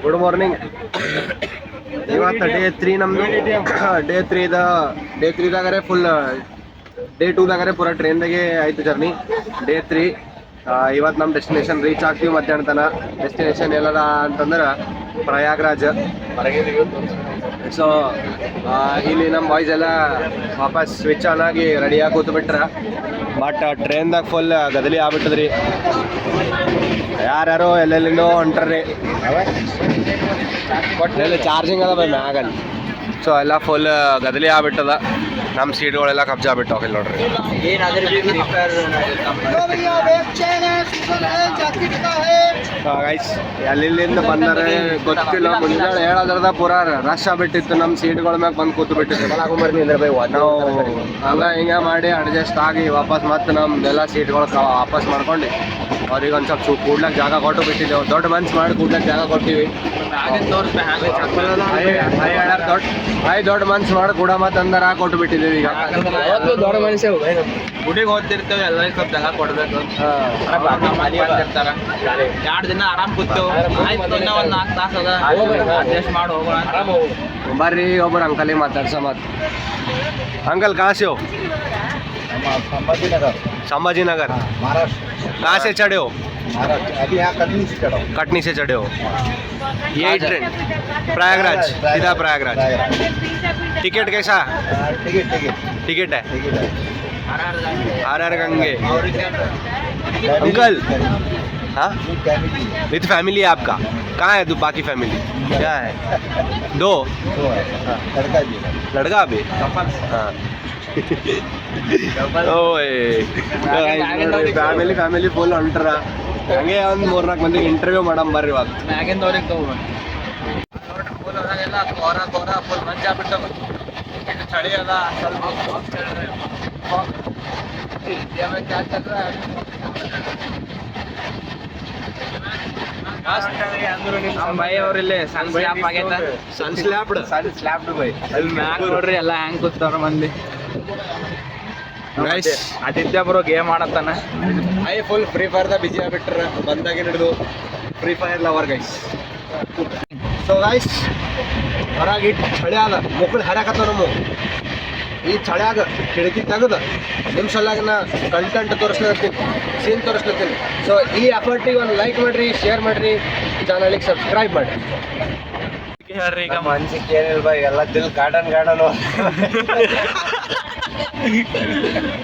Good morning. ಇವತ್ತು day 3 ನಮ್ದು. Day ತ್ರೀದಾಗರೆ full day 2ದಾಗರೆ ಪೂರ ಟ್ರೈನ್ದಾಗೆ ಆಯ್ತು ಜರ್ನಿ. ಡೇ 3 ಇವತ್ತು ನಮ್ಮ ಡೆಸ್ಟಿನೇಷನ್ ರೀಚ್ ಆಗ್ತೀವಿ ಮಧ್ಯಾಹ್ನ ತನ. ಡೆಸ್ಟಿನೇಷನ್ ಎಲ್ಲದ ಅಂತಂದ್ರೆ ಪ್ರಯಾಗ್ರಾಜ್. ಸೊ ಇಲ್ಲಿ ನಮ್ಮ ಬಾಯ್ಸ್ ಎಲ್ಲ ವಾಪಸ್ ಸ್ವಿಚ್ ಆನ್ ಆಗಿ ರೆಡಿಯಾಗಿ ಕೂತು ಬಿಟ್ರ. ಬಟ್ ಟ್ರೈನ್ದಾಗ ಫುಲ್ ಗದಲಿ ಆಗ್ಬಿಟ್ಟದ್ರಿ. ಯಾರ್ಯಾರೋ ಎಲ್ಲೆಲ್ಲಿಂದೋ ಹೊಂಟ್ರಿ. ಬಟ್ ಎಲ್ಲ ಚಾರ್ಜಿಂಗ್ ಅದ ಬೈ ಮ್ಯಾಗಲ್ಲಿ. ಸೊ ಎಲ್ಲ ಫುಲ್ ಗದಲಿ ಆಗ್ಬಿಟ್ಟದ. ನಮ್ಮ ಸೀಟ್ಗಳೆಲ್ಲ ಕಬ್ಜಾ ಆಗ್ಬಿಟ್ಟು ಇಲ್ಲಿ ನೋಡ್ರಿ. ಗೈಸ್ ಅಲ್ಲಿಂದ ಬಂದರೆ ಗೊತ್ತಿಲ್ಲ. ಮುಂಜಾನೆ ಹೇಳೋದ್ರದ ಪೂರ ರಶ್ ಆಗ್ಬಿಟ್ಟಿತ್ತು. ನಮ್ಮ ಸೀಟ್ಗಳ ಮ್ಯಾಗ ಬಂದು ಕೂತು ಬಿಟ್ಟಿತ್ತು. ನಾವು ಹಂಗ ಹಿಂಗೆ ಮಾಡಿ ಅಡ್ಜಸ್ಟ್ ಆಗಿ ವಾಪಸ್ ಮತ್ತೆ ನಮ್ದೆಲ್ಲ ಸೀಟ್ಗಳು ವಾಪಸ್ ಮಾಡ್ಕೊಂಡು ಅವ್ರಿಗೆ ಒಂದು ಸ್ವಲ್ಪ ಕೂಡ್ಲಕ್ಕೆ ಜಾಗ ಕೊಟ್ಟು ಬಿಟ್ಟಿದ್ದೇವೆ. ದೊಡ್ಡ ಮನ್ಸು ಮಾಡಿ ಕೂಡ್ಲಕ್ಕೆ ಜಾಗ ಕೊಟ್ಟಿವಿ. ದೊಡ್ಡ ಮನ್ಸು ಮಾಡಿ ಕೂಡ ಮತ್ತೆ ಅಂದರ ಕೊಟ್ಟು ಬಿಟ್ಟಿದ್ದೀವಿ. ಈಗ ದೊಡ್ಡ ಮನುಷ್ಯ ಗುಡಿಗೆ ಓದ್ತಿರ್ತೇವೆ, ಎಲ್ಲರಿಗೂ ಸ್ವಲ್ಪ ಜಾಗ ಕೊಡ್ಬೇಕು. ಎರಡು ದಿನ ಆರಾಮ್ ಕೂತು ಆಯ್ತು, ಇನ್ನೂ ಒಂದು 4 ತಾಸು ಅದ ಅಡ್ಜಸ್ಟ್ ಮಾಡಿ ಹೋಗೋಣ. ಬರ್ರಿ ಒಬ್ಬರು ಅಂಕಲಿಗೆ ಮಾತಾಡ್ಸ. ಮತ್ತೆ अंकल कहाँ से हो? संभाजी नगर महाराष्ट्र. कहाँ से चढ़े हो? अभी यहाँ कटनी से चढ़े हो. यही ट्रेन प्रयागराज, सीधा प्रयागराज. टिकट कैसा? टिकट है. RR गंगे. अंकल हाँ विथ फैमिली है आपका? कहाँ है बाकी फैमिली? क्या है? दो लड़का भी. हाँ ಫ್ಯಾಮಿಲಿ ಫುಲ್ ಹೊಂಟ್ರ. ಹಂಗೆ ಒಂದು 3-4 ಮಂದಿಗೆ ಇಂಟರ್ವ್ಯೂ ಮಾಡಮ್ ಬರ್ರಿ. ಇವಾಗ ಮ್ಯಾಗಿಂದವ್ರಿಗೆ ತಗೋಬೇಕು. ಫುಲ್ ಮಂಜಾ ಬಿಟ್ಟು ಚಳಿ ಅದ. ನೋಡ್ರಿ ಎಲ್ಲ ಹೆಂಗ್ ಕೂತಾರ ಮಂದಿ. ಆದಿತ್ಯ ಬರೋ ಗೇಮ್ ಆಡತ್ತಾನ. ಫುಲ್ ಫ್ರೀ ಫೈರ್ದ ಬಿಜಿ ಆಗ್ಬಿಟ್ರ. ಬಂದಾಗೆ ಹಿಡಿದು free fire lover guys. So guys ಹೊರಗೆ ಇಟ್ಟು ಚಳಿ ಆದ ಮಕ್ಕಳು ಹರ್ಯಾಕತ್ತಾವ. ನಮ್ಮ ಈ ಚಳ್ಯಾಗ ಕಿಟಕಿ ತೆಗೆದು ನಿಮ್ಮ ಸಲುವಾಗಿ ನಾ ಕಂಟೆಂಟ್ ತೋರಿಸ್ಲತ್ತೀನಿ, ಸೀನ್ ತೋರಿಸ್ಲತ್ತೀನಿ. ಸೊ ಈ ಎಫರ್ಟಿಗೆ ಒಂದು ಲೈಕ್ ಮಾಡಿರಿ, ಶೇರ್ ಮಾಡಿರಿ, ಚಾನಲಿಗೆ ಸಬ್ಸ್ಕ್ರೈಬ್ ಮಾಡಿರಿ. ಹೇಳ್ರಿ ಈಗ ಮನ್ಸಿಗೆ ಏನಿಲ್ಲ ಬೈ, ಎಲ್ಲ ದಿಲ್ ಗಾರ್ಡನ್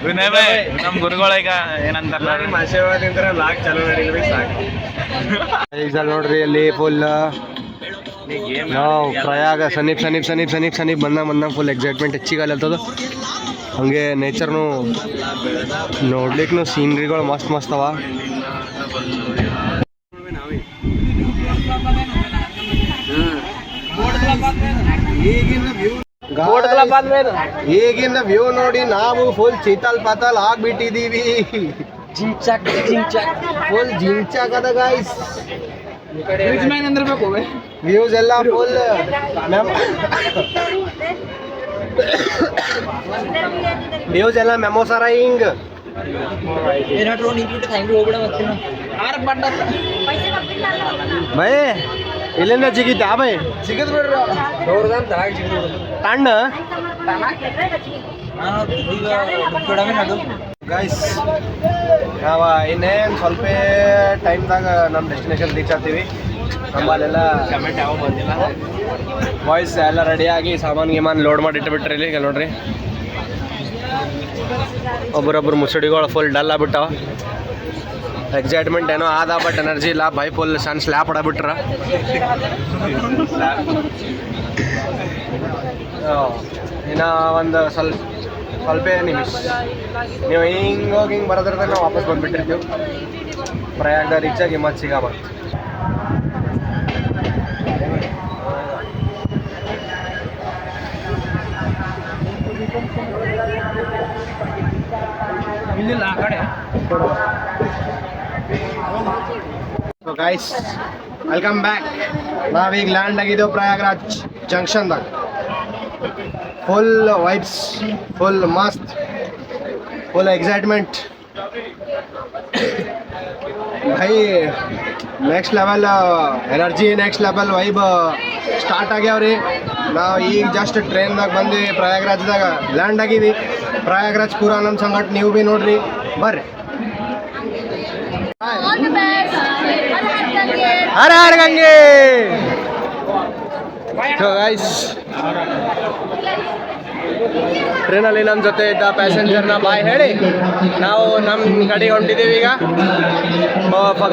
ವಿನಯ್ ಬೈ ನಮ್ಮ ಗುರುಗಳೀಗ ಏನಂತಾರ ಆಶೀರ್ವಾದಿಂದ ಲಾಕ್ ಚಾಲೂ ಮಾಡಿದ್ರಿ ಸಾಕು. ಈಗ ನೋಡ್ರಿ ಅಲ್ಲಿ ಫುಲ್ ನಾವು ಪ್ರಯಾಗ ಸನೀಪ್ ಬಂದಂಗೆ ಫುಲ್ ಎಕ್ಸೈಟ್ಮೆಂಟ್ ಹೆಚ್ಚಿಗಲ್ಲತ್ತದ. ಹಾಗೆ ನೇಚರ್ನು ನೋಡ್ಲಿಕ್ಕೂ ಸೀನ್ರಿಗಳು ಮಸ್ತ್ ಅವ. ಈಗಿನ ವ್ಯೂ ನೋಡಿ ನಾವು ಫುಲ್ ಚೀತಾಲ್ ಪಾತಾಲ್ ಆಗ್ಬಿಟ್ಟಿದೀವಿ. ಫುಲ್ ಜಿಂಚಾಕ್ ಅದ ಗೈಸ್. ವ್ಯೂಸ್ ಎಲ್ಲ ಫುಲ್ ವ್ಯೂಸ್ ಎಲ್ಲ ಮೆಮೊಸರೈಂಗ್. ಬೈ ಇಲ್ಲಿಂದ ಜಿಗಿದ್ದ ಬೈ ಸಿಗದ್ ಬಿಡ್ರ ತಣ್ಣ ಗೈಸ್. ನಾವು ಇನ್ನೇನು ಸ್ವಲ್ಪ ಟೈಮ್ದಾಗ ನಮ್ಮ ಡೆಸ್ಟಿನೇಷನ್ ರೀಚ್ ಆಗ್ತೀವಿ. ನಮ್ಮಲ್ಲೆಲ್ಲ ಬಾಯ್ಸ್ ಎಲ್ಲ ರೆಡಿಯಾಗಿ ಸಾಮಾನು ಲೋಡ್ ಮಾಡಿ ಇಟ್ಟುಬಿಟ್ರಿ. ಇಲ್ಲಿ ನೋಡ್ರಿ ಒಬ್ಬರೊಬ್ಬರು ಮುಸುಡಿಗಳು ಫುಲ್ ಡಲ್ ಆಗ್ಬಿಟ್ಟವ. ಎಕ್ಸೈಟ್ಮೆಂಟ್ ಏನೋ ಆದ, ಬಟ್ ಎನರ್ಜಿ ಇಲ್ಲ. ಬೈ ಫುಲ್ ಸಣ್ಣ ಸ್ಲ್ಯಾಪ್ ಹೊಡಬಿಟ್ರ. ಇನ್ನು ಒಂದು ಸ್ವಲ್ಪ ನಿಮಿಷ ನೀವು ಹಿಂಗೆ ಬರೋದ್ರಿಂದ ನಾವು ವಾಪಸ್ ಬಂದುಬಿಟ್ಟಿರ್ತೀವಿ. ಪ್ರಯಾಗದ ರೀಚಾಗಿ ಮತ್ತೆ ಸಿಗಬಾರ್ದು. ಇಲ್ಲಿಲ್ಲ ಆ ಕಡೆ. So guys welcome back. ನಾವೀಗ ಲ್ಯಾಂಡ್ ಆಗಿದ್ದೇವೆ ಪ್ರಯಾಗರಾಜ್ ಜಂಕ್ಷನ್ದಾಗ. ಫುಲ್ ವೈಬ್ಸ್, ಫುಲ್ ಮಸ್ತ್, ಫುಲ್ ಎಕ್ಸೈಟ್ಮೆಂಟ್. भाई next level energy next level vibe start ಆಗ್ಯಾವ್ರಿ. ನಾವು ಈಗ ಜಸ್ಟ್ ಟ್ರೈನ್ದಾಗ ಬಂದು ಪ್ರಯಾಗ್ರಾಜ್ದಾಗ ಲ್ಯಾಂಡ್ ಆಗಿವಿ. ಪ್ರಯಾಗ್ರಾಜ್ ಪೂರ ನಮ್ಮ ಸಂಗಟ್ ನೀವು ಭೀ ನೋಡ್ರಿ, ಬರ್ರಿ. ಹರ ಹರ ಗಂಗೆ. ಸೊ ಗೈಸ್, ಟ್ರೈನಲ್ಲಿ ನಮ್ಮ ಜೊತೆ ಇದ್ದ ಪ್ಯಾಸೆಂಜರ್ನ ಬಾಯ್ ಹೇಳಿ ನಾವು ನಮ್ಮ ಕಡೆಗೆ ಹೊಂಟಿದ್ದೀವಿ ಈಗ.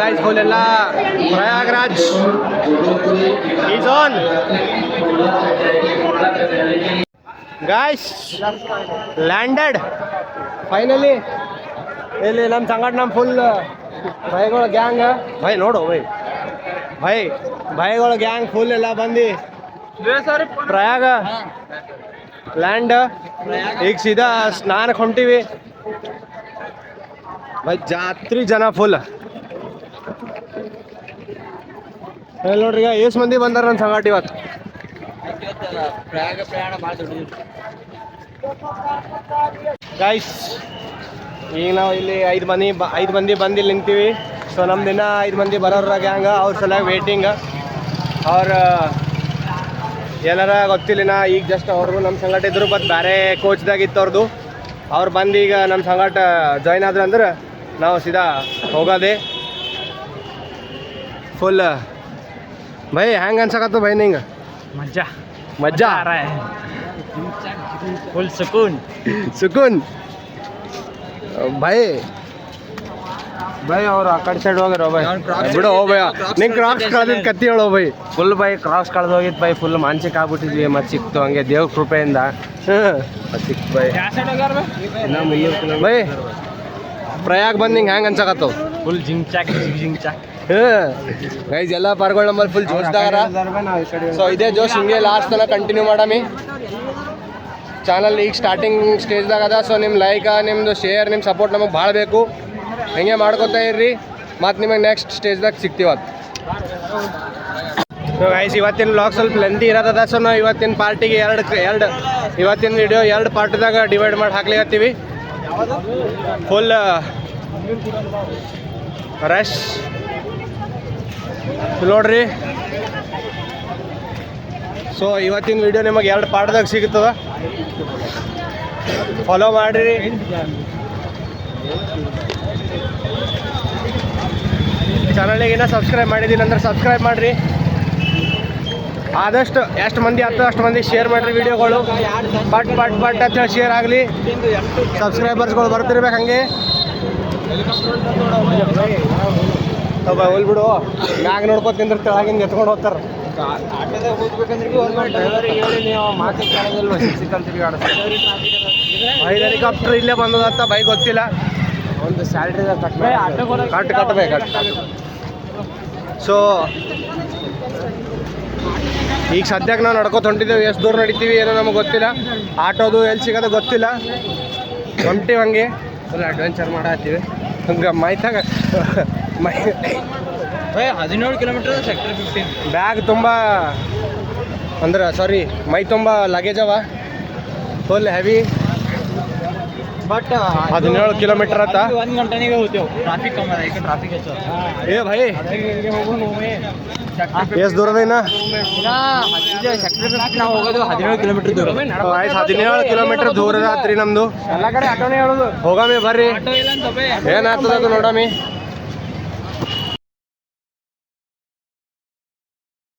ಗೈಸ್ ಫುಲ್ ಎಲ್ಲ Prayagraj is on. Guys landed finally. ಇಲ್ಲಿ ನಮ್ಮ ಸಂಗಟ ನಮ್ಮ ಫುಲ್ ಭಾಯಿಗಳ ಗ್ಯಾಂಗ್. ಭಾಯ್ ನೋಡು ಭಾಯಿಗಳ ಗ್ಯಾಂಗ್ ಫುಲ್ ಎಲ್ಲ ಬಂದು ಪ್ರಯಾಗ ಲ್ಯಾಂಡ್. ಈಗ ಸೀದಾ ಸ್ನಾನಕ್ಕೆ ಹೊಂಟಿವಿ. ಜಾತ್ರಿ ಜನ ಫುಲ್. ನೋಡ್ರಿ ಈಗ ಎಷ್ಟು ಮಂದಿ ಬಂದಾರ ನನ್ನ ಸಂಗಾಟ ಇವತ್ತು. ಗೈಸ್ ಈಗ ನಾವು ಇಲ್ಲಿ ಐದು ಮಂದಿ ಬಂದು ಇಲ್ಲಿ ನಿಂತೀವಿ. ಸೊ ನಮ್ಮ ದಿನ 5 ಮಂದಿ ಬರೋರ ಗ್ಯಾಂಗ. ಅವ್ರ ಸಲುವಾಗಿ ವೇಟಿಂಗ್. ಅವ್ರ ಏನಾರ ಗೊತ್ತಿಲ್ಲ, ಈಗ ಜಸ್ಟ್ ಅವ್ರಿಗೂ ನಮ್ಮ ಸಂಗಟ ಇದ್ರು, ಬಟ್ ಬೇರೆ ಕೋಚ್ದಾಗಿತ್ತು ಅವ್ರದ್ದು. ಅವ್ರು ಬಂದು ಈಗ ನಮ್ಮ ಸಂಗಟ ಜಾಯ್ನ್ ಆದ್ರೆ ಅಂದ್ರೆ ನಾವು ಸೀದಾ ಹೋಗೋದೆ ಫುಲ್. ಭೈ ಹೆಂಗೆ ಅನ್ಸಕತ್ತು ಭೈ ನಿಂಗೆ? ಮಜ್ಜಾ फुल ಸುಕೂನ್ भाई और आ कट साइड ಹೋಗಿರೋ भाई ಬಿಡು ಓ ಭಯ. ನಿಂಗೆ ಕ್ರಾಕ್ಸ್ ಕಳೆದಿದ್ದು ಕತ್ತಿ ಹೇಳೋ ಭೈ. ಫುಲ್ ಭೈ ಕ್ರಾಕ್ಸ್ ಕಳೆದು ಹೋಗಿತ್ತು ಭೈ. ಫುಲ್ ಮಾನಸಿಕ ಆಗ್ಬಿಟ್ಟಿದ್ವಿ. ಮತ್ತೆ ಸಿಕ್ತು ಹಂಗೆ ದೇವ್ರ ಕೃಪೆಯಿಂದ ಸಿಕ್ತು ಭೈ. ಭೈ ಪ್ರಯಾಗ್ ಬಂದು ನಿಂಗೆ ಹೆಂಗೆ ಅನ್ಸಕತ್ತವು? फुल जिंग चाक ಗೈಸ್ ಎಲ್ಲ ಪಾರ್ಗಳು ನಮ್ಮಲ್ಲಿ ಫುಲ್ ಜೋಶ್ದಾರ. ಸೊ ಇದೇ ಜೋಶ್ ಹಿಂಗೆ ಲಾಸ್ಟ್ ತನಕ ಕಂಟಿನ್ಯೂ ಮಾಡಮಿ. ಚಾನಲ್ ಈಗ ಸ್ಟಾರ್ಟಿಂಗ್ ಸ್ಟೇಜ್ದಾಗ ಅದ. ಸೊ ನಿಮ್ಮ ಲೈಕ್, ನಿಮ್ಮದು ಶೇರ್, ನಿಮ್ಮ ಸಪೋರ್ಟ್ ನಮಗೆ ಭಾಳ ಬೇಕು. ಹಿಂಗೆ ಮಾಡ್ಕೊತಾ ಇರ್ರಿ. ಮತ್ತು ನಿಮಗೆ ನೆಕ್ಸ್ಟ್ ಸ್ಟೇಜ್ದಾಗ ಸಿಗ್ತೀವತ್ತು. ಸೊ ಗೈಸ್ ಇವತ್ತಿನ ವ್ಲಾಗ್ ಸ್ವಲ್ಪ ಲೆಂತಿ ಇರೋದ. ಸೊ ನಾವು ಇವತ್ತಿನ ಪಾರ್ಟಿಗೆ ಇವತ್ತಿನ ವಿಡಿಯೋ 2 ಪಾರ್ಟ್ದಾಗ ಡಿವೈಡ್ ಮಾಡಿ ಹಾಕ್ಲಿಕತ್ತೀವಿ. ಫುಲ್ ರಶ್ ನೋಡ್ರಿ. ಸೊ ಇವತ್ತಿನ ವಿಡಿಯೋ ನಿಮಗೆ 2 ಪಾರ್ಟ್ದಾಗ ಸಿಗುತ್ತದ. ಫಾಲೋ ಮಾಡಿರಿ. ಚಾನಲಿಗೆ ಇನ್ನೂ ಸಬ್ಸ್ಕ್ರೈಬ್ ಮಾಡಿದ್ದೀನಿ ಅಂದ್ರೆ ಸಬ್ಸ್ಕ್ರೈಬ್ ಮಾಡಿರಿ. ಆದಷ್ಟು ಎಷ್ಟು ಮಂದಿ ಆಗ್ತದೆ ಅಷ್ಟು ಮಂದಿ ಶೇರ್ ಮಾಡಿರಿ ವಿಡಿಯೋಗಳು. ಪಟ್ ಅಂತ ಹೇಳಿ ಶೇರ್ ಆಗಲಿ. ಸಬ್ಸ್ಕ್ರೈಬರ್ಸ್ಗಳು ಬರ್ತಿರ್ಬೇಕು ಹಂಗೆ. ಹೋಲ್ ಬಿಡು, ಮ್ಯಾಗ ನೋಡ್ಕೊತ ನಿಂದ್ರೆ ತೆಳಗಿಂದ ಎತ್ಕೊಂಡು ಹೋಗ್ತಾರೆ. ಹೆಲಿಕಾಪ್ಟರ್ ಇಲ್ಲೇ ಬಂದದಂತ ಬೈ ಗೊತ್ತಿಲ್ಲ. ಒಂದು ಸ್ಯಾಲ್ರಿ ಕಟ್ಟಬೇಕು. ಸೊ ಈಗ ಸದ್ಯಕ್ಕೆ ನಾವು ನಡ್ಕೊತ ಹೊಂಟಿದ್ದೇವೆ. ಎಷ್ಟು ದೂರ ನಡಿತೀವಿ ಏನೋ ನಮಗೆ ಗೊತ್ತಿಲ್ಲ. ಆಟೋದು ಎಲ್ಲಿ ಸಿಗೋದು ಗೊತ್ತಿಲ್ಲ. ಹೊಂಟಿವಿ ಹಂಗೆ ಫುಲ್ ಅಡ್ವೆಂಚರ್ ಮಾಡತ್ತೀವಿ. ಹಂಗೆ ಮೈತಾಗ 17 ಕಿಲೋಮೀಟರ್ ಸೆಕ್ಟರ್ 15. ಬ್ಯಾಗ್ ತುಂಬ ಅಂದ್ರೆ ಸಾರಿ ಮೈ ತುಂಬ ಲಗೇಜ್ ಅವ ಫುಲ್ ಹೆವಿ. ಬಟ್ 17 ಕಿಲೋಮೀಟರ್ ಆತ. 1 ಗಂಟೆಗೆ ಹೋಗ್ತೇವೆ. ಟ್ರಾಫಿಕ್ ಕಮ್ಮಿ ಅದ. ಈಗ ಟ್ರಾಫಿಕ್ ಹೆಚ್ಚು ಏ ಭೈ ಎಷ್ಟು ದೂರ ಅದ ಇನ್ನ? ಸೆಕ್ಟರ್ 15 ನಾವು ಹೋಗೋದು 17 ಕಿಲೋಮೀಟರ್ ದೂರ. 17 ಕಿಲೋಮೀಟರ್ ದೂರ ರಾತ್ರಿ ನಮ್ದು. ಎಲ್ಲ ಕಡೆ ಆಟೋನೇ ಹೇಳೋದು. ಹೋಗಾಮಿ ಬರ್ರಿ, ಆಟೋ ಇಲ್ಲ ಅಂತ ಏನಾಗ್ತದ ಅದು ನೋಡಾಮಿ.